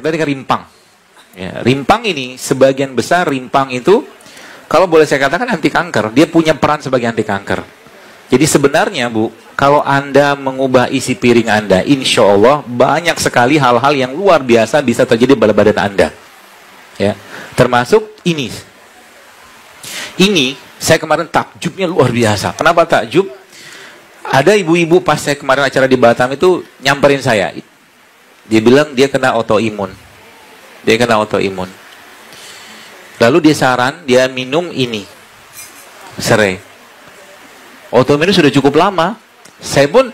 kita dengan rimpang. Ya, rimpang ini, sebagian besar rimpang itu, kalau boleh saya katakan anti kanker. Dia punya peran sebagai anti kanker. Jadi sebenarnya Bu, kalau Anda mengubah isi piring Anda, insya Allah banyak sekali hal-hal yang luar biasa bisa terjadi pada badan Anda. Ya, termasuk ini. Ini, saya kemarin takjubnya luar biasa. Kenapa takjub? Ada ibu-ibu pas saya kemarin acara di Batam itu nyamperin saya. Dia bilang dia kena autoimun. Dia kena autoimun. Lalu dia saran, dia minum ini. Serai. Autoimun sudah cukup lama. Saya pun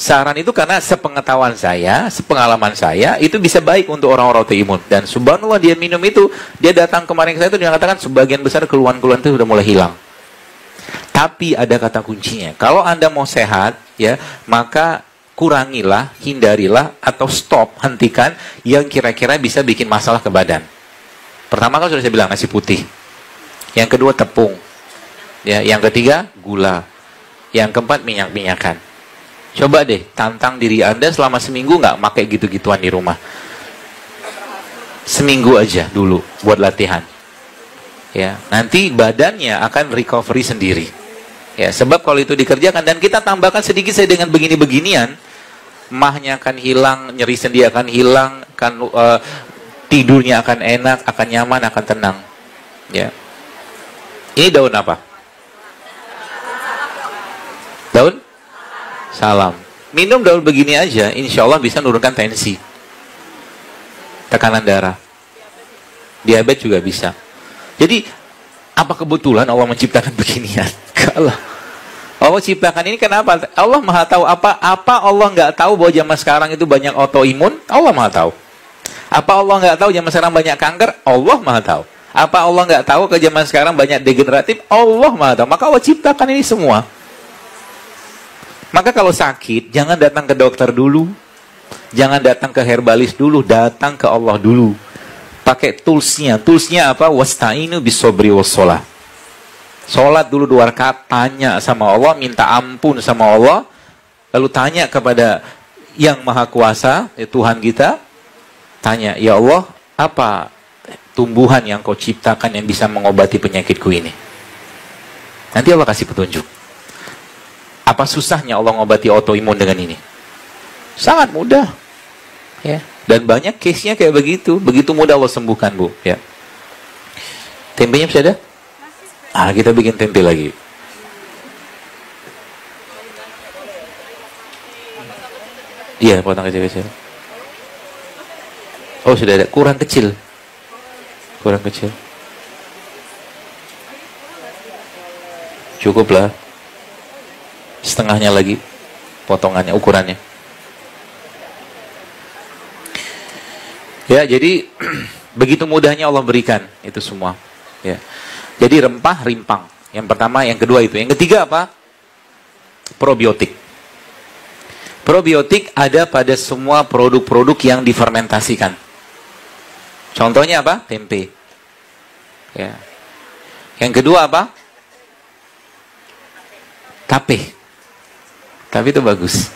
saran itu karena sepengetahuan saya, sepengalaman saya, itu bisa baik untuk orang-orang autoimun. Dan subhanallah dia minum itu, dia datang kemarin ke saya itu dia katakan sebagian besar keluhan-keluhan itu sudah mulai hilang. Tapi ada kata kuncinya. Kalau Anda mau sehat, ya, maka kurangilah, hindarilah, atau stop, hentikan yang kira-kira bisa bikin masalah ke badan. Pertama kan sudah saya bilang nasi putih. Yang kedua tepung. Ya, yang ketiga gula. Yang keempat minyak-minyakan. Coba deh tantang diri Anda selama seminggu nggak pakai gitu-gituan di rumah. Seminggu aja dulu buat latihan. Ya, nanti badannya akan recovery sendiri. Ya, sebab kalau itu dikerjakan dan kita tambahkan sedikit saya dengan begini-beginian, mahnya akan hilang, nyeri sendi akan hilang, tidurnya akan enak, akan nyaman, akan tenang. Ya. Ini daun apa? Daun? Salam. Minum daun begini aja, insya Allah bisa menurunkan tensi, tekanan darah, diabetes juga bisa. Jadi, apa kebetulan Allah menciptakan beginian? Kalau Allah ciptakan ini kenapa? Allah maha tahu. Apa Allah nggak tahu bahwa zaman sekarang itu banyak autoimun? Allah maha tahu. Apa Allah nggak tahu zaman sekarang banyak kanker? Allah maha tahu. Apa Allah nggak tahu ke zaman sekarang banyak degeneratif? Allah maha tahu. Maka Allah ciptakan ini semua. Maka kalau sakit, jangan datang ke dokter dulu. Jangan datang ke herbalis dulu. Datang ke Allah dulu. Pakai toolsnya. Toolsnya apa? Wasta'inu bisobri wassalah. Sholat dulu 2 rakaat, tanya sama Allah, minta ampun sama Allah, lalu tanya kepada yang maha kuasa, Tuhan kita, tanya, ya Allah, apa tumbuhan yang kau ciptakan yang bisa mengobati penyakitku ini? Nanti Allah kasih petunjuk. Apa susahnya Allah mengobati autoimun dengan ini? Sangat mudah. Ya. Dan banyak case-nya kayak begitu. Begitu mudah Allah sembuhkan, Bu. Ya. Tempenya bisa ada? Kita bikin tempe lagi. Iya, potong kecil-kecil. Oh, sudah ada. Kurang kecil. Kurang kecil. Cukuplah. Setengahnya lagi. Potongannya, ukurannya. Ya, jadi begitu mudahnya Allah berikan itu semua. Ya. Jadi rempah, rimpang. Yang pertama, yang kedua itu. Yang ketiga apa? Probiotik. Probiotik ada pada semua produk-produk yang difermentasikan. Contohnya apa? Tempe. Ya. Yang kedua apa? Tape. Tape itu bagus.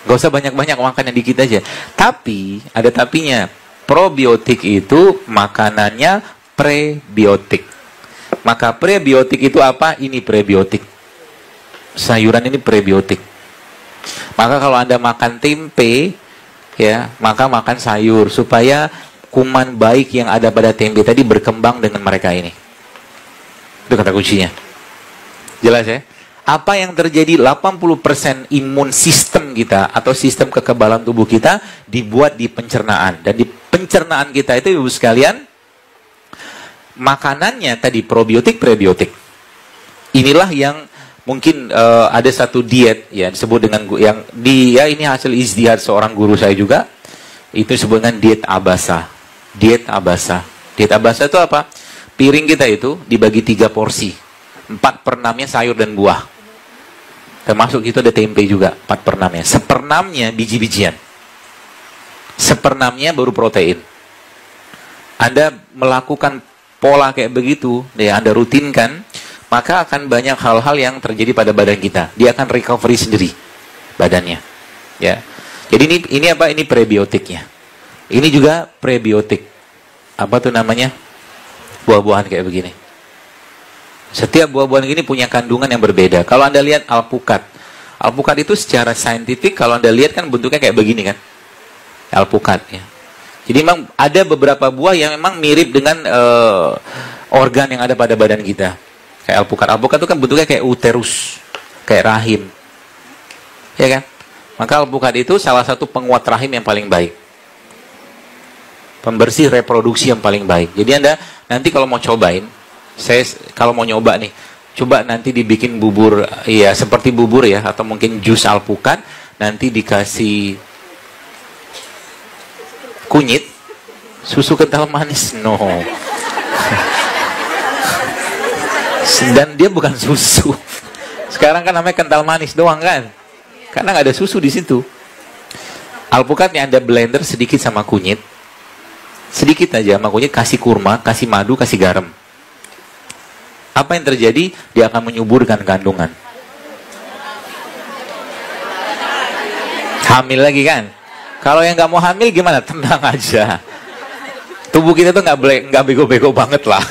Gak usah banyak-banyak, makan yang dikit aja. Tapi, ada tapinya. Probiotik itu makanannya prebiotik. Maka prebiotik itu apa? Ini prebiotik. Sayuran ini prebiotik. Maka kalau Anda makan tempe, ya, maka makan sayur supaya kuman baik yang ada pada tempe tadi berkembang dengan mereka ini. Itu kata kuncinya. Jelas ya? Apa yang terjadi 80% imun sistem kita atau sistem kekebalan tubuh kita dibuat di pencernaan. Dan di pencernaan kita itu, Ibu sekalian, makanannya tadi probiotik, prebiotik. Inilah yang mungkin ada satu diet ya disebut dengan yang ini hasil ijtihad seorang guru saya juga. Itu disebut dengan diet Abasa. Diet Abasa. Diet Abasa itu apa? Piring kita itu dibagi 3 porsi. 4/6-nya sayur dan buah. Termasuk itu ada tempe juga, 4/6-nya. 1/6-nya biji-bijian. 1/6-nya baru protein. Anda melakukan pola kayak begitu, ya Anda rutinkan, maka akan banyak hal-hal yang terjadi pada badan kita. Dia akan recovery sendiri badannya. Ya. Jadi ini apa? Ini prebiotiknya. Ini juga prebiotik. Apa tuh namanya? Buah-buahan kayak begini. Setiap buah-buahan ini punya kandungan yang berbeda. Kalau Anda lihat alpukat. Alpukat itu secara saintifik, kalau Anda lihat kan bentuknya kayak begini kan. Alpukat ya. Jadi memang ada beberapa buah yang memang mirip dengan organ yang ada pada badan kita. Kayak alpukat. Alpukat itu kan bentuknya kayak uterus. Kayak rahim. Ya kan? Maka alpukat itu salah satu penguat rahim yang paling baik. Pembersih reproduksi yang paling baik. Jadi Anda nanti kalau mau cobain, saya kalau mau nyoba nih, coba nanti dibikin bubur, ya seperti bubur ya, atau mungkin jus alpukat, nanti dikasih kunyit, susu kental manis, no. Dan dia bukan susu. Sekarang kan namanya kental manis doang kan, karena nggak ada susu di situ. Alpukatnya Anda blender sedikit sama kunyit, sedikit aja sama kunyit, kasih kurma, kasih madu, kasih garam. Apa yang terjadi? Dia akan menyuburkan kandungan. Hamil lagi kan? Kalau yang nggak mau hamil gimana? Tenang aja. Tubuh kita tuh nggak bego-bego banget lah.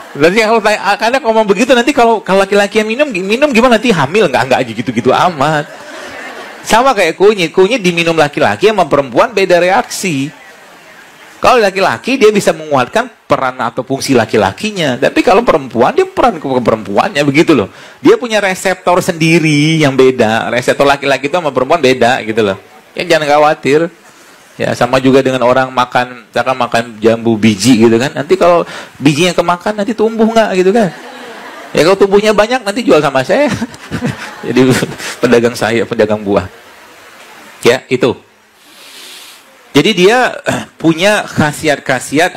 Nanti kalau karena ngomong begitu nanti kalau laki-laki yang minum gimana? Nanti hamil nggak aja gitu-gitu amat. Sama kayak kunyit. Kunyit diminum laki-laki sama perempuan beda reaksi. Kalau laki-laki dia bisa menguatkan peran atau fungsi laki-lakinya. Tapi kalau perempuan dia peran ke perempuannya begitu loh. Dia punya reseptor sendiri yang beda. Reseptor laki-laki itu sama perempuan beda gitu loh. Ya jangan khawatir. Ya sama juga dengan orang makan, misalkan makan jambu biji gitu kan. Nanti kalau bijinya kemakan nanti tumbuh nggak gitu kan. Ya kalau tumbuhnya banyak nanti jual sama saya. Jadi pedagang buah. Ya itu. Jadi dia punya khasiat-khasiat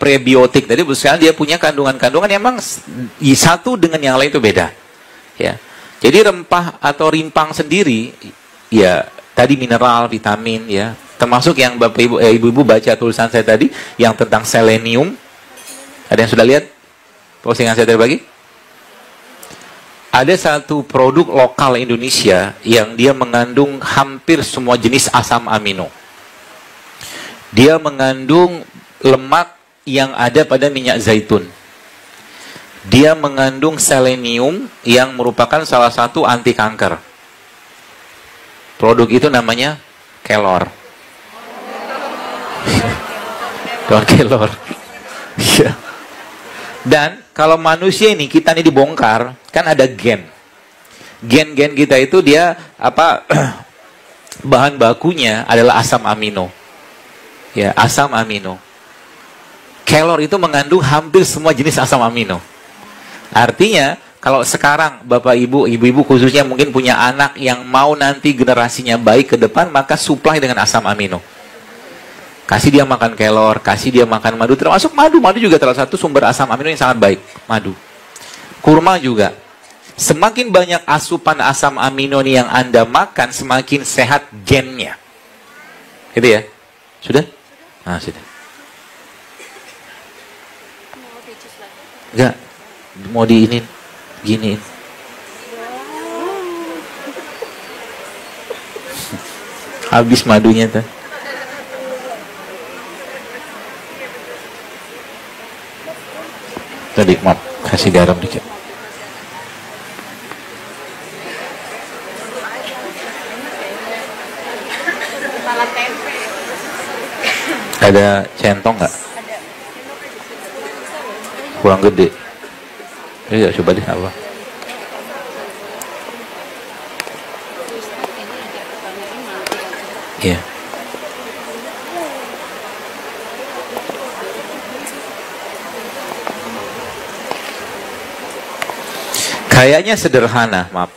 prebiotik. Tadi sekarang dia punya kandungan-kandungan yang memang satu dengan yang lain itu beda. Ya. Jadi rempah atau rimpang sendiri, ya tadi mineral, vitamin, ya termasuk yang bapak ibu-ibu baca tulisan saya tadi yang tentang selenium. Ada yang sudah lihat postingan saya tadi pagi? Ada satu produk lokal Indonesia yang dia mengandung hampir semua jenis asam amino. Dia mengandung lemak yang ada pada minyak zaitun. Dia mengandung selenium yang merupakan salah satu anti kanker. Produk itu namanya kelor. Daun kelor. Dan kalau manusia ini, kita ini dibongkar, kan ada gen. Gen-gen kita itu dia bahan bakunya adalah asam amino. Ya, asam amino. Kelor itu mengandung hampir semua jenis asam amino. Artinya, kalau sekarang Bapak Ibu, ibu-ibu khususnya mungkin punya anak yang mau nanti generasinya baik ke depan, maka supply dengan asam amino. Kasih dia makan kelor, kasih dia makan madu, termasuk madu. Madu juga salah satu sumber asam amino yang sangat baik. Madu. Kurma juga. Semakin banyak asupan asam amino nih yang Anda makan, semakin sehat gennya. Gitu ya? Sudah? Nah, sudah. Enggak. Mau diinin. Giniin. Habis madunya tuh. Tadi maaf, kasih garam dikit. Ada centong nggak? Kurang gede. Iya, coba deh apa? Iya. Kayaknya sederhana, maaf.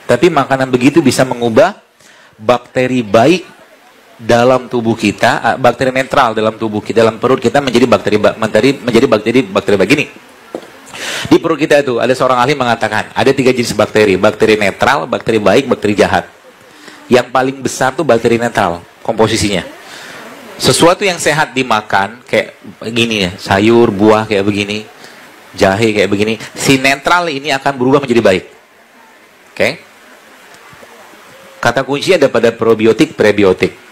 Tapi makanan begitu bisa mengubah bakteri baik dalam tubuh kita, bakteri netral dalam tubuh kita, dalam perut kita menjadi bakteri begini. Di perut kita itu ada seorang ahli mengatakan ada 3 jenis bakteri netral, bakteri baik, bakteri jahat. Yang paling besar tuh bakteri netral komposisinya. Sesuatu yang sehat dimakan kayak gini ya, sayur, buah kayak begini, jahe kayak begini, si netral ini akan berubah menjadi baik. Oke? Kata kunci ada pada probiotik, prebiotik.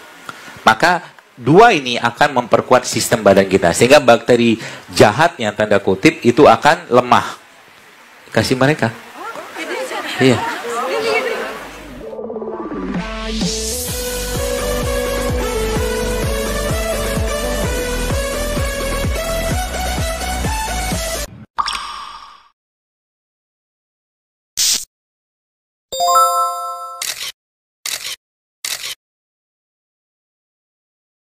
Maka dua ini akan memperkuat sistem badan kita. Sehingga bakteri jahatnya, tanda kutip, itu akan lemah. Kasih mereka. Iya.